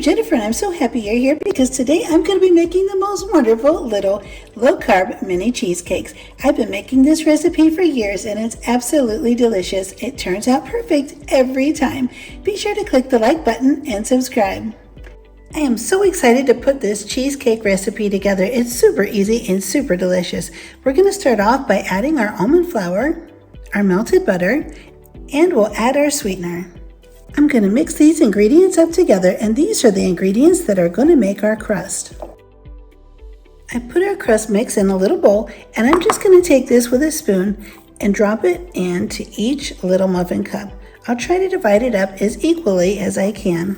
I'm Jennifer, and I'm so happy you're here because today I'm going to be making the most wonderful little low-carb mini cheesecakes. I've been making this recipe for years and it's absolutely delicious. It turns out perfect every time. Be sure to click the like button and subscribe. I am so excited to put this cheesecake recipe together. It's super easy and super delicious. We're going to start off by adding our almond flour, our melted butter, and we'll add our sweetener. I'm going to mix these ingredients up together, and these are the ingredients that are going to make our crust. I put our crust mix in a little bowl, and I'm just going to take this with a spoon and drop it into each little muffin cup. I'll try to divide it up as equally as I can.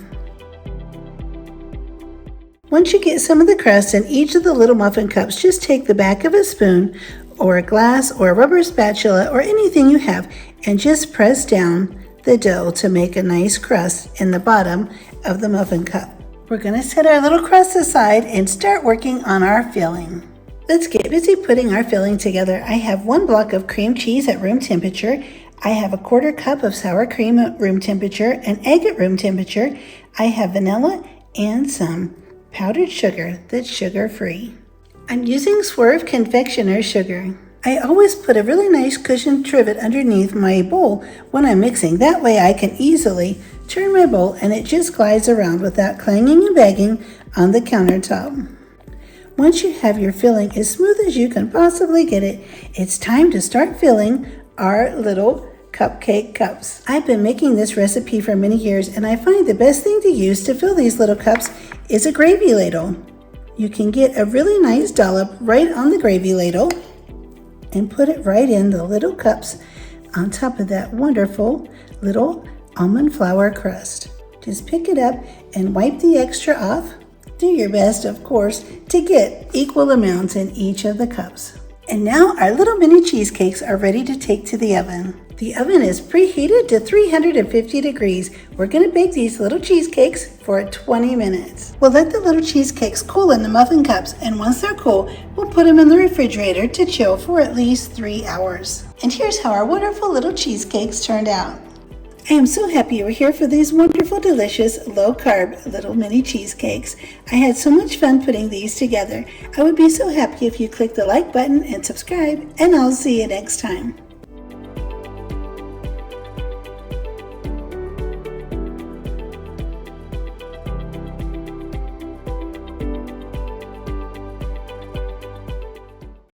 Once you get some of the crust in each of the little muffin cups, just take the back of a spoon or a glass or a rubber spatula or anything you have and just press down the dough to make a nice crust in the bottom of the muffin cup. We're going to set our little crust aside and start working on our filling. Let's get busy putting our filling together. I have 1 block of cream cheese at room temperature. I have a 1/4 cup of sour cream at room temperature, an egg at room temperature. I have vanilla and some powdered sugar that's sugar-free. I'm using Swerve confectioner sugar. I always put a really nice cushioned trivet underneath my bowl when I'm mixing. That way I can easily turn my bowl and it just glides around without clanging and banging on the countertop. Once you have your filling as smooth as you can possibly get it, it's time to start filling our little cupcake cups. I've been making this recipe for many years, and I find the best thing to use to fill these little cups is a gravy ladle. You can get a really nice dollop right on the gravy ladle and put it right in the little cups on top of that wonderful little almond flour crust. Just pick it up and wipe the extra off. Do your best, of course, to get equal amounts in each of the cups. And now our little mini cheesecakes are ready to take to the oven. The oven is preheated to 350 degrees. We're going to bake these little cheesecakes for 20 minutes. We'll let the little cheesecakes cool in the muffin cups, and once they're cool, we'll put them in the refrigerator to chill for at least 3 hours. And here's how our wonderful little cheesecakes turned out. I am so happy you were here for these wonderful, delicious, low-carb little mini cheesecakes. I had so much fun putting these together. I would be so happy if you click the like button and subscribe, and I'll see you next time.